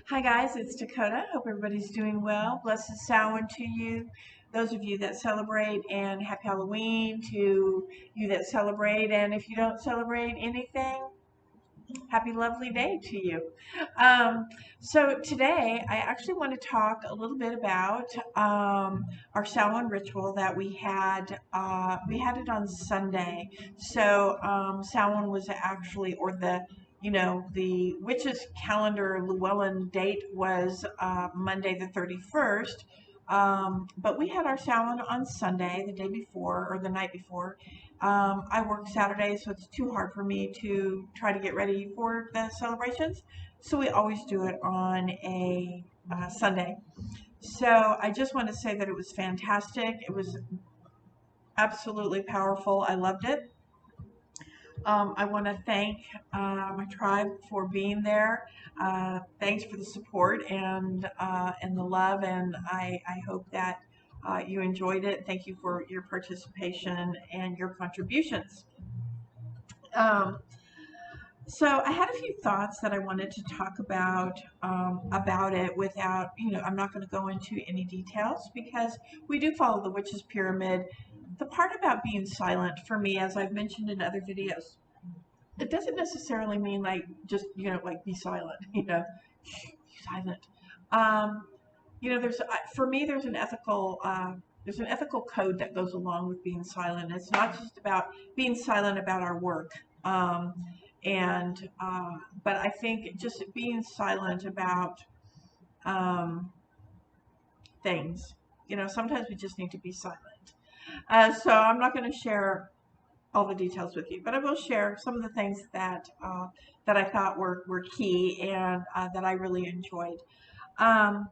Hi guys, it's Dakota. Hope everybody's doing well. Blessed Samhain to you. Those of you that celebrate, and happy Halloween to you that celebrate. And if you don't celebrate anything, happy lovely day to you. Um, so today I actually want to talk a little bit about our Samhain ritual that we had. We had it on Sunday. So Samhain was actually, or the witch's calendar Llewellyn date was Monday the 31st. But we had our Samhain on Sunday, the day before or the night before. I work Saturday, so it's too hard for me to try to get ready for the celebrations. So we always do it on a Sunday. So I just want to say that it was fantastic. It was absolutely powerful. I loved it. I want to thank my tribe for being there. Thanks for the support and the love, and I hope that you enjoyed it. Thank you for your participation and your contributions. Um, so I had a few thoughts that I wanted to talk about it without, I'm not going to go into any details because we do follow the witch's pyramid. The part about being silent for me, as I've mentioned in other videos, it doesn't necessarily mean like just like be silent, be silent. Um, there's for me there's an ethical code that goes along with being silent. It's not just about being silent about our work. Um, and But I think just being silent about um, things. Sometimes we just need to be silent. So I'm not going to share all the details with you, but I will share some of the things that I thought were key and that I really enjoyed. Um,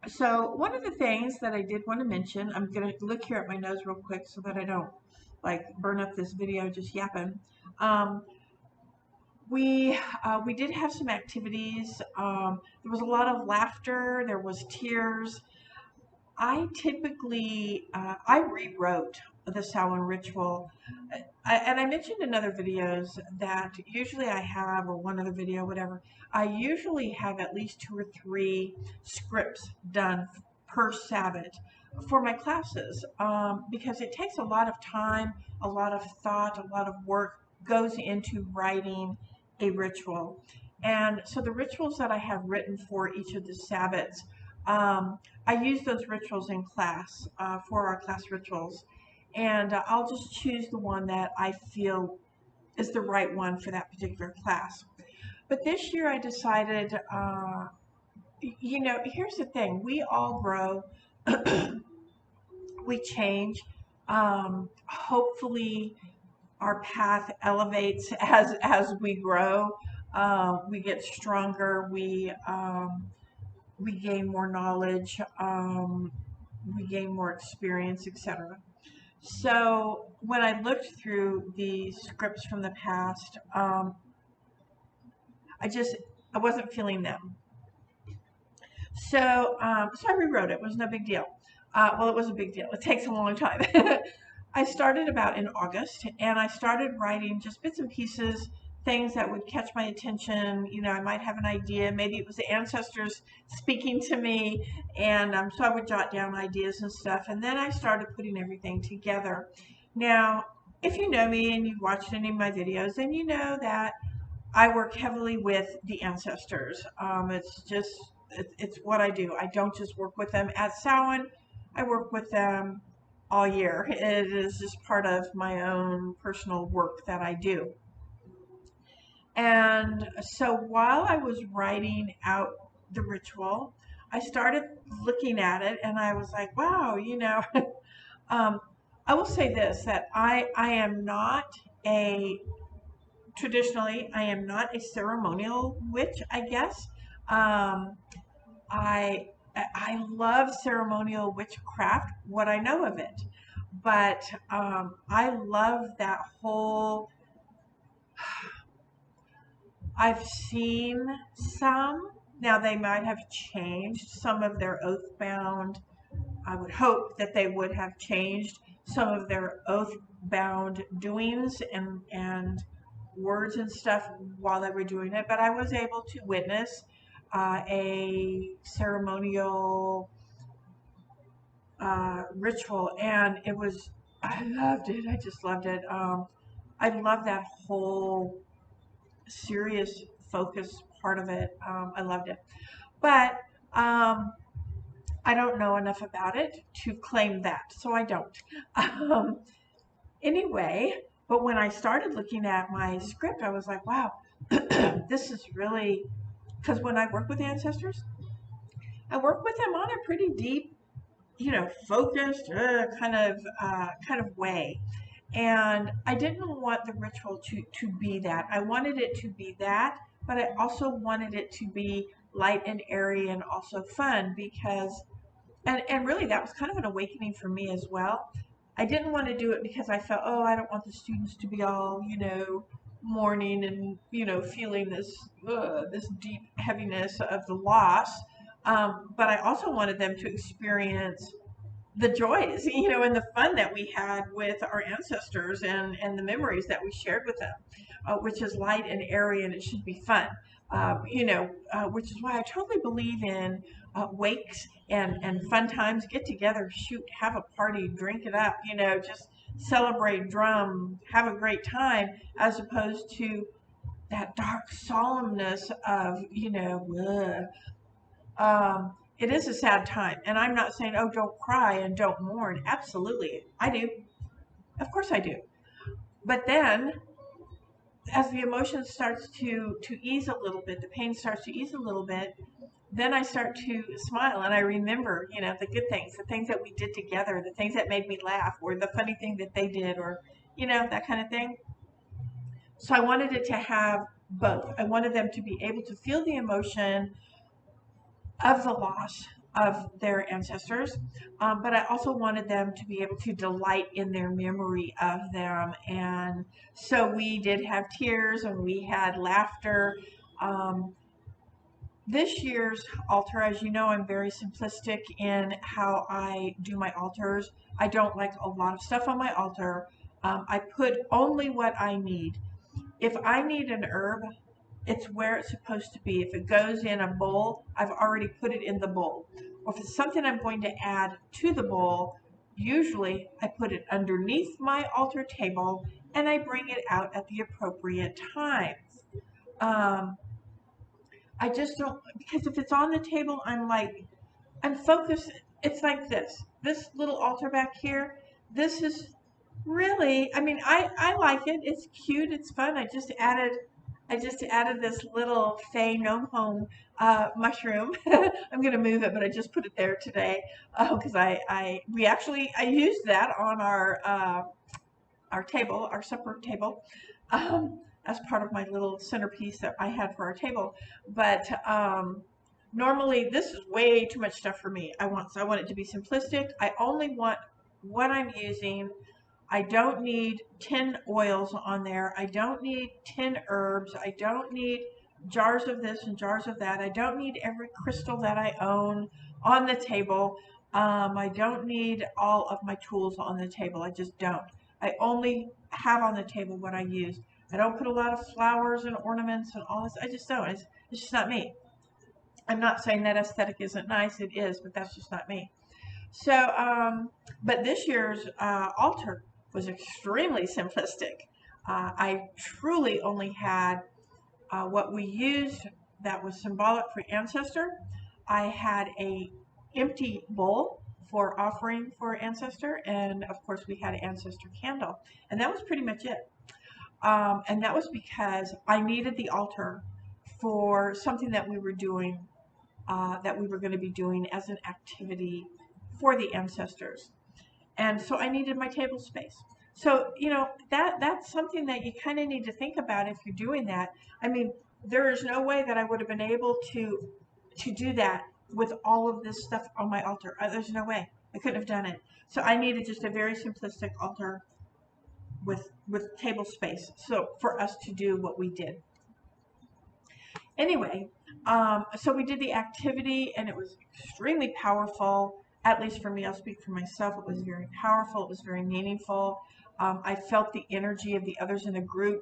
so one of the things that I did want to mention, I'm going to look here at my nose real quick so that I don't like burn up this video just yapping. Um, we did have some activities. There was a lot of laughter. There was tears. I rewrote the Samhain ritual. And I mentioned in other videos that usually I have, or one other video, whatever, I usually have at least 2 or 3 scripts done per Sabbath for my classes because it takes a lot of time, a lot of thought, a lot of work goes into writing a ritual. And so the rituals that I have written for each of the Sabbaths, I use those rituals in class for our class rituals, and I'll just choose the one that I feel is the right one for that particular class. But this year I decided, here's the thing: we all grow, we change. Hopefully, our path elevates as we grow. We get stronger. We gain more knowledge. We gain more experience, etc. So when I looked through the scripts from the past, I wasn't feeling them. So I rewrote it. It was no big deal. Well, it was a big deal. It takes a long time. I started about in August, and I started writing just bits and pieces, things that would catch my attention. I might have an idea. Maybe it was the ancestors speaking to me, and so I would jot down ideas and stuff. And then I started putting everything together. Now, if you know me and you've watched any of my videos, then you know that I work heavily with the ancestors. It's what I do. I don't just work with them at Samhain. I work with them all year. It is just part of my own personal work that I do. And so while I was writing out the ritual, I started looking at it and I was like, wow, um, I will say this, that I am not a traditionally, I am not a ceremonial witch, I guess. Um, I I love ceremonial witchcraft, what I know of it, but I love that whole. I've seen some. Now they might have changed some of their oath bound. I would hope that they would have changed some of their oath bound doings and words and stuff while they were doing it, but I was able to witness a ceremonial ritual, and I loved it. I just loved it. I love that whole serious focus part of it. I loved it. But um, I don't know enough about it to claim that, so I don't. Um, anyway, but when I started looking at my script, I was like, wow, this is really, because when I work with ancestors, I work with them on a pretty deep, focused kind of way. And I didn't want the ritual to be that. I wanted it to be that, but I also wanted it to be light and airy and also fun because and really that was kind of an awakening for me as well. I didn't want to do it because I felt, oh, I don't want the students to be all, mourning and, feeling this deep heaviness of the loss. But I also wanted them to experience the joys, and the fun that we had with our ancestors and the memories that we shared with them, which is light and airy and it should be fun. Which is why I totally believe in wakes and fun times. Get together, shoot, have a party, drink it up, just celebrate, drum, have a great time, as opposed to that dark solemnness of, it is a sad time. And I'm not saying, oh, don't cry and don't mourn. Absolutely. I do. Of course I do. But then as the emotion starts to ease a little bit, the pain starts to ease a little bit, then I start to smile and I remember, the good things, the things that we did together, the things that made me laugh, or the funny thing that they did, or, that kind of thing. So I wanted it to have both. I wanted them to be able to feel the emotion of the loss of their ancestors, but I also wanted them to be able to delight in their memory of them. And so we did have tears and we had laughter. Um, this year's altar, as you know, I'm very simplistic in how I do my altars. I don't like a lot of stuff on my altar. I put only what I need. If I need an herb, it's where it's supposed to be. If it goes in a bowl, I've already put it in the bowl. Or if it's something I'm going to add to the bowl, usually I put it underneath my altar table and I bring it out at the appropriate times. Um, I just don't, because if it's on the table, I'm focused. It's like this. This little altar back here, this is really, I mean, I like it. It's cute. It's fun. I just added this little Fey gnome home mushroom. I'm gonna move it, but I just put it there today because I used that on our table, our supper table, as part of my little centerpiece that I had for our table. But normally this is way too much stuff for me. I want it to be simplistic. I only want what I'm using. I don't need 10 oils on there. I don't need 10 herbs. I don't need jars of this and jars of that. I don't need every crystal that I own on the table. I don't need all of my tools on the table. I just don't. I only have on the table what I use. I don't put a lot of flowers and ornaments and all this. I just don't. It's just not me. I'm not saying that aesthetic isn't nice. It is, but that's just not me. So, but this year's altar was extremely simplistic. I truly only had what we used that was symbolic for ancestor. I had a empty bowl for offering for ancestor, and of course we had an ancestor candle, and that was pretty much it. And that was because I needed the altar for something that we were doing, that we were going to be doing as an activity for the ancestors. And so I needed my table space. So, that's something that you kind of need to think about if you're doing that. I mean, there is no way that I would have been able to do that with all of this stuff on my altar. There's no way. I couldn't have done it. So I needed just a very simplistic altar with table space. So for us to do what we did. Anyway, so we did the activity and it was extremely powerful. At least for me, I'll speak for myself. It was very powerful. It was very meaningful. I felt the energy of the others in the group.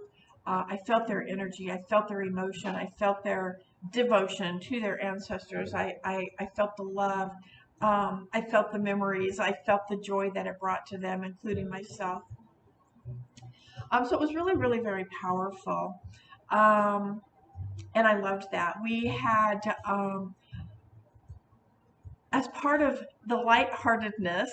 I felt their energy. I felt their emotion. I felt their devotion to their ancestors. I felt the love. I felt the memories. I felt the joy that it brought to them, including myself. So it was really, really very powerful. Um, and I loved that. We had, as part of the lightheartedness,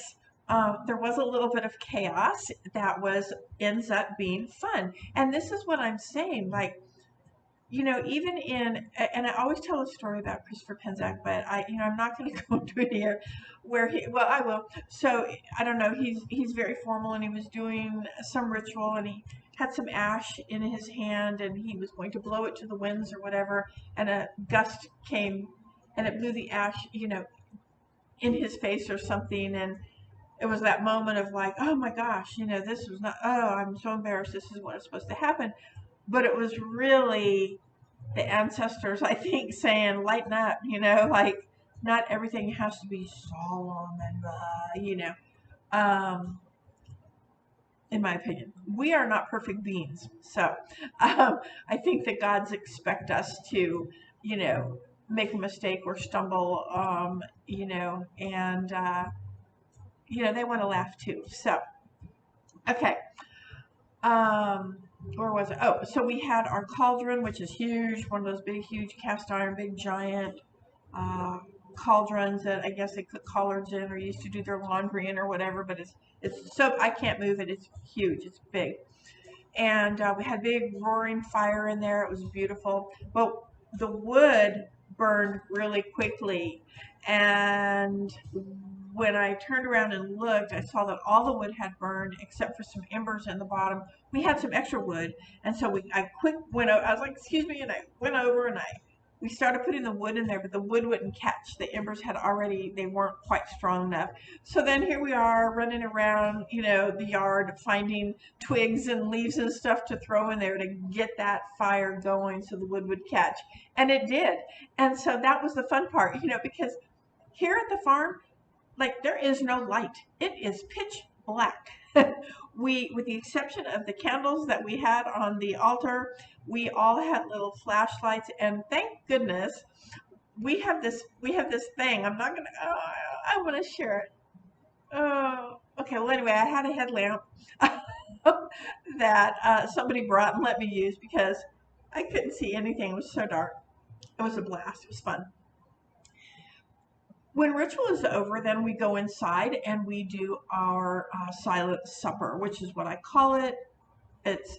there was a little bit of chaos that was ends up being fun. And this is what I'm saying. Like, even and I always tell a story about Christopher Penczak, but I'm not going to go into it here. Well, I will. So I don't know. He's very formal, and he was doing some ritual, and he had some ash in his hand, and he was going to blow it to the winds or whatever, and a gust came, and it blew the ash, in his face or something, and it was that moment of like, oh my gosh, this was not. Oh, I'm so embarrassed. This is what is supposed to happen, but it was really the ancestors, I think, saying, lighten up, like not everything has to be solemn and, um, in my opinion. We are not perfect beings. So I think that God's expect us to, you know, make a mistake or stumble, and, they want to laugh too. So, okay. Um, where was it? Oh, so we had our cauldron, which is huge, one of those big, huge cast iron, big giant uh, cauldrons that I guess they cook collards in or used to do their laundry in or whatever. But it's so I can't move it. It's huge. It's big, and we had big roaring fire in there. It was beautiful. But the wood burned really quickly, and when I turned around and looked, I saw that all the wood had burned except for some embers in the bottom. We had some extra wood, and so I quick went. I was like, "Excuse me," and I went over and we started putting the wood in there, but the wood wouldn't catch. The embers they weren't quite strong enough. So then here we are running around, the yard, finding twigs and leaves and stuff to throw in there to get that fire going so the wood would catch. And it did. And so that was the fun part, because here at the farm, like there is no light. It is pitch black. With the exception of the candles that we had on the altar, we all had little flashlights, and thank goodness we have this thing. I'm not gonna. Oh, I want to share it. Oh, okay. Well, anyway, I had a headlamp that somebody brought and let me use because I couldn't see anything. It was so dark. It was a blast. It was fun. When ritual is over, then we go inside and we do our silent supper, which is what I call it. It's,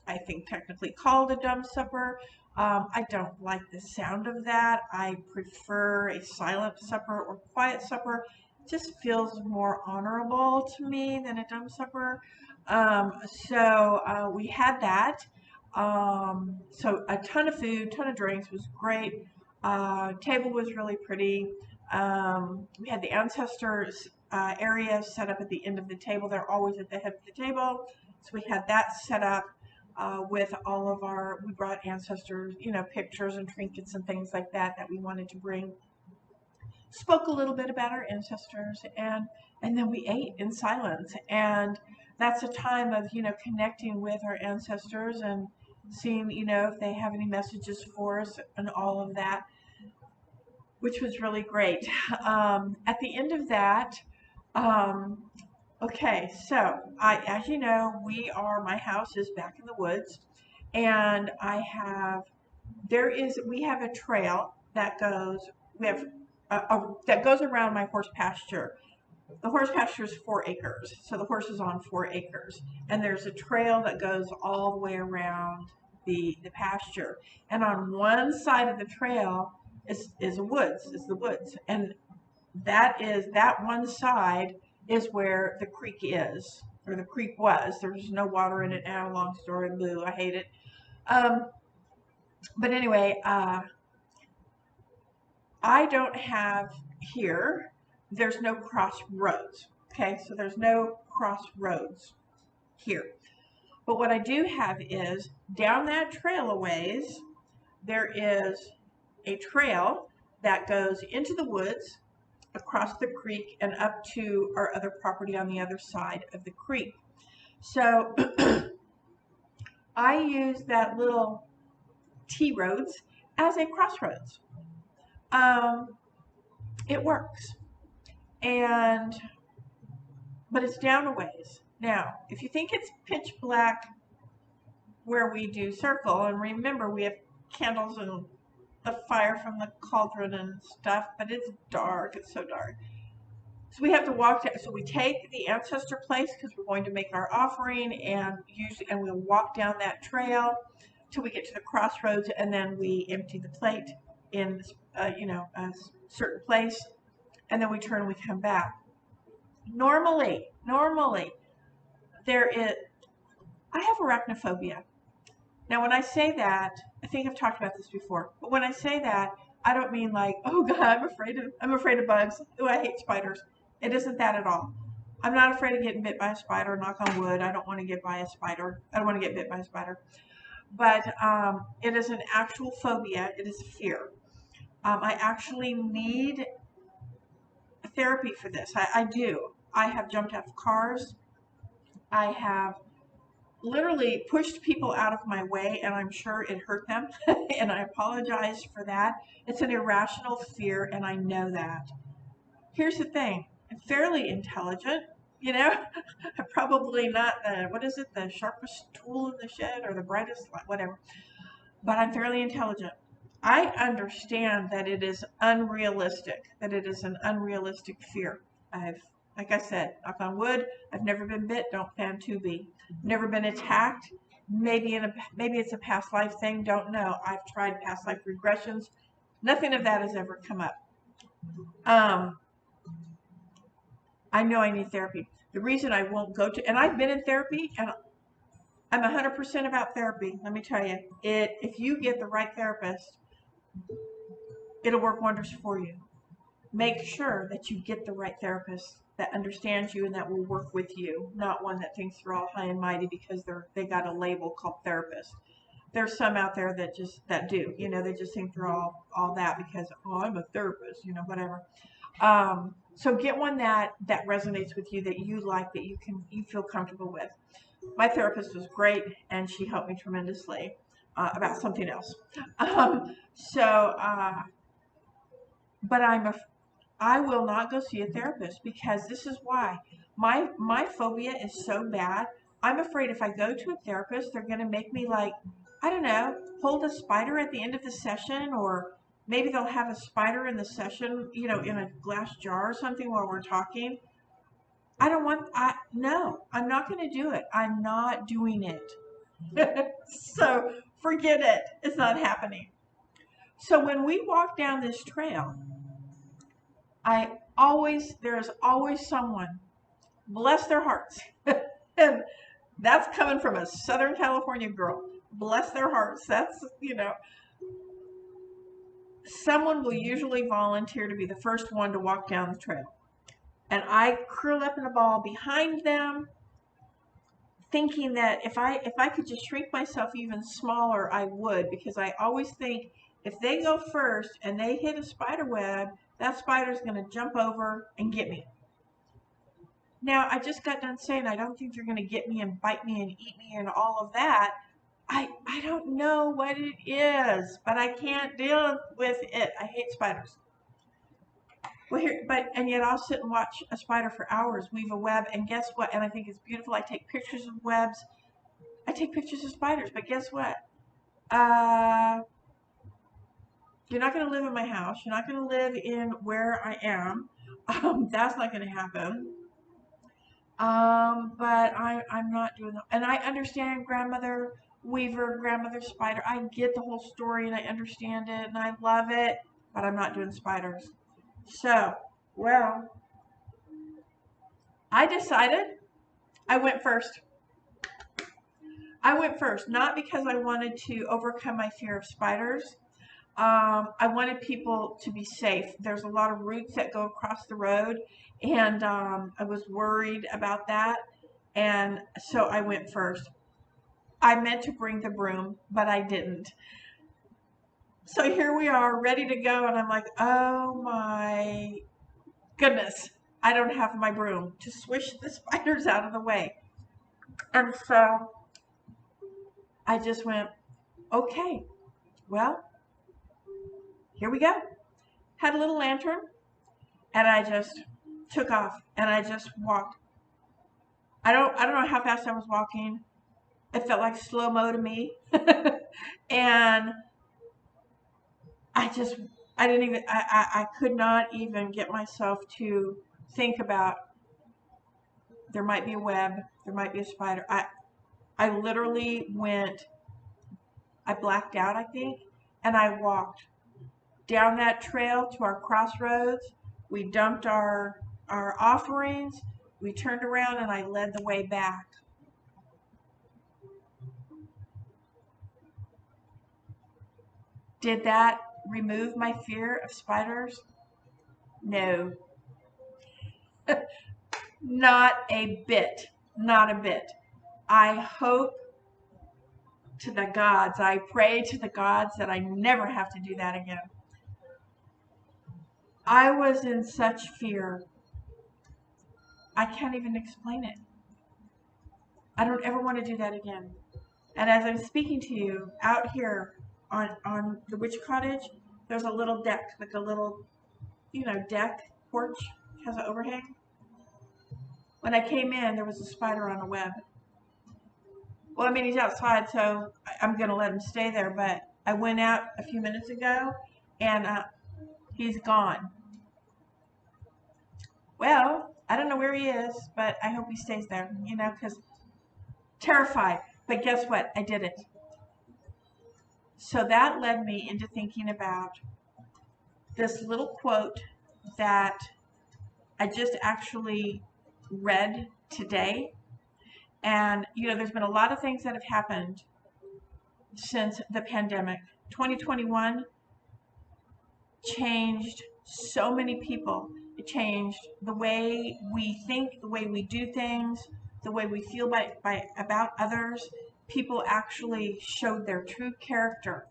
I think, technically called a dumb supper. I don't like the sound of that. I prefer a silent supper or quiet supper. It just feels more honorable to me than a dumb supper. So we had that. So a ton of food, ton of drinks, was great. Table was really pretty. We had the ancestors area set up at the end of the table. They're always at the head of the table. So we had that set up with all of we brought ancestors, pictures and trinkets and things like that we wanted to bring. Spoke a little bit about our ancestors, and then we ate in silence. And that's a time of, connecting with our ancestors and seeing, if they have any messages for us and all of that, which was really great. At the end of that, um, okay, so as you know, my house is back in the woods, and we have a trail that goes, we have, that goes around my horse pasture. The horse pasture is 4 acres, so the horse is on 4 acres, and there's a trail that goes all the way around the pasture. And on one side of the trail is the woods, and that one side is where the creek is, or the creek was. There's no water in it now. Long story, blue. I hate it. Um, but anyway, I don't have here. There's no crossroads. Okay, so there's no crossroads here. But what I do have is down that trail a ways, there is a trail that goes into the woods, across the creek, and up to our other property on the other side of the creek. So I use that little T roads as a crossroads. Um, it works, and but it's down a ways. Now, if you think it's pitch black where we do circle, and remember we have candles and the fire from the cauldron and stuff, but it's dark. It's so dark. So we have to walk down. So we take the ancestor place because we're going to make our offering, and we'll walk down that trail till we get to the crossroads, and then we empty the plate in a certain place, and then we turn and we come back. Normally, there is. I have arachnophobia. Now, when I say that, I think I've talked about this before, but when I say that, I don't mean like, oh God, I'm afraid of bugs. Oh, I hate spiders. It isn't that at all. I'm not afraid of getting bit by a spider. Knock on wood. I don't want to get by a spider. I don't want to get bit by a spider. But it is an actual phobia. It is fear. I actually need therapy for this. I do. I have jumped out of cars. I have literally pushed people out of my way, and I'm sure it hurt them, and I apologize for that. It's an irrational fear, and I know that. Here's the thing. I'm fairly intelligent, you know. I'm probably not the sharpest tool in the shed or the brightest, whatever, but I'm fairly intelligent. I understand that it is unrealistic, that it is an unrealistic fear. Like I said, knock on wood, I've never been bit, don't plan to be. Never been attacked. Maybe it's a past life thing, don't know. I've tried past life regressions. Nothing of that has ever come up. I know I need therapy. The reason I won't go to, and I've been in therapy, and I'm 100% about therapy. Let me tell you, if you get the right therapist, it'll work wonders for you. Make sure that you get the right therapist that understands you and that will work with you, not one that thinks they're all high and mighty because they got a label called therapist. There's some out there that do, they just think they're all that because, oh, I'm a therapist, whatever. So get one that resonates with you, that you like, that you feel comfortable with. My therapist was great, and she helped me tremendously about something else. But I will not go see a therapist because this is why. My phobia is so bad. I'm afraid if I go to a therapist, they're going to make me like, I don't know, hold a spider at the end of the session, or maybe they'll have a spider in the session, in a glass jar or something while we're talking. No, I'm not going to do it. I'm not doing it. So forget it. It's not happening. So when we walk down this trail, there is always someone, bless their hearts. And that's coming from a Southern California girl. Bless their hearts. That's, someone will usually volunteer to be the first one to walk down the trail. And I curl up in a ball behind them, thinking that if I could just shrink myself even smaller, I would, because I always think if they go first and they hit a spider web, that spider's going to jump over and get me. Now, I just got done saying I don't think they're going to get me and bite me and eat me and all of that. I don't know what it is, but I can't deal with it. I hate spiders. Well, and yet I'll sit and watch a spider for hours weave a web, and guess what? And I think it's beautiful. I take pictures of webs. I take pictures of spiders, but guess what? You're not going to live in my house. You're not going to live in where I am. That's not going to happen. But I'm not doing that. And I understand grandmother weaver, grandmother spider. I get the whole story and I understand it and I love it, but I'm not doing spiders. So, well, I decided I went first. I went first, not because I wanted to overcome my fear of spiders. I wanted people to be safe. There's a lot of roots that go across the road, and I was worried about that, and so I went first. I meant to bring the broom, but I didn't. So here we are, ready to go, and I'm like, oh my goodness, I don't have my broom to swish the spiders out of the way. And so I just went, okay, well, here we go. Had a little lantern, and I just took off, and I just walked. I don't know how fast I was walking. It felt like slow-mo to me. And I just, I didn't even, I could not even get myself to think about there might be a web, there might be a spider. I literally went, I blacked out, I think, and I walked down that trail to our crossroads. We dumped our offerings. We turned around and I led the way back. Did that remove my fear of spiders? No, not a bit. Not a bit. I hope to the gods, I pray to the gods that I never have to do that again. I was in such fear. I can't even explain it. I don't ever want to do that again. And as I'm speaking to you out here on the witch cottage, there's a little deck, like a little, deck porch, has an overhang. When I came in, there was a spider on a web. Well, I mean, he's outside, so I'm going to let him stay there. But I went out a few minutes ago, and he's gone. Well, I don't know where he is, but I hope he stays there, because terrified. But guess what? I did it. So that led me into thinking about this little quote that I just actually read today. And, there's been a lot of things that have happened since the pandemic. 2021 changed so many people. It changed the way we think, the way we do things, the way we feel about others. People actually showed their true character.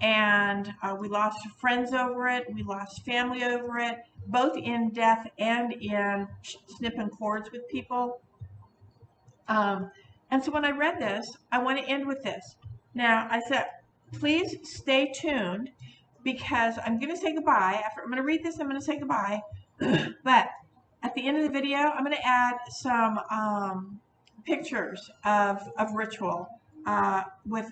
And we lost friends over it. We lost family over it, both in death and in snipping cords with people. And so when I read this, I want to end with this. Now, I said, please stay tuned because I'm going to say goodbye. After I'm going to read this, I'm going to say goodbye. But at the end of the video, I'm going to add some pictures of ritual with,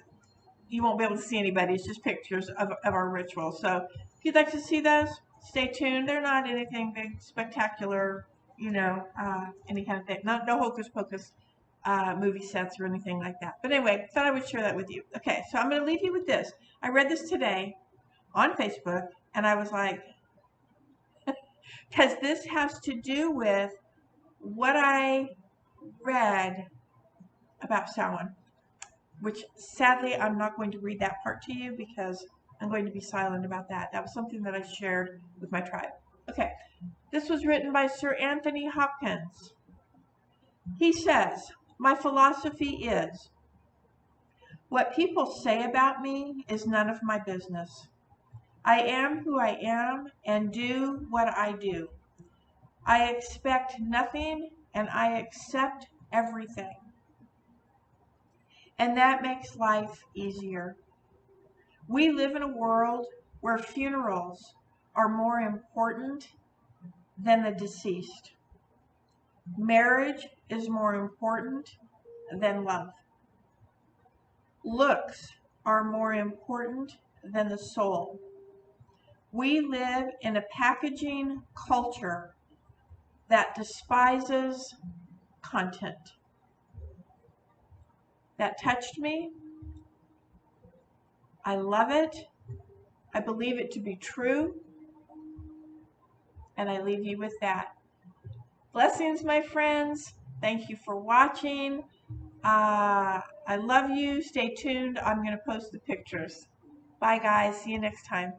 you won't be able to see anybody. It's just pictures of our ritual. So if you'd like to see those, stay tuned. They're not anything big, spectacular, any kind of thing. No hocus pocus movie sets or anything like that. But anyway, thought I would share that with you. Okay, so I'm going to leave you with this. I read this today on Facebook, and I was like, because this has to do with what I read about Samhain, which sadly I'm not going to read that part to you because I'm going to be silent about that. That was something that I shared with my tribe. Okay, this was written by Sir Anthony Hopkins. He says, my philosophy is, what people say about me is none of my business. I am who I am and do what I do. I expect nothing and I accept everything. And that makes life easier. We live in a world where funerals are more important than the deceased. Marriage is more important than love. Looks are more important than the soul. We live in a packaging culture that despises content. That touched me. I love it. I believe it to be true. And I leave you with that. Blessings, my friends. Thank you for watching. I love you. Stay tuned. I'm going to post the pictures. Bye, guys. See you next time.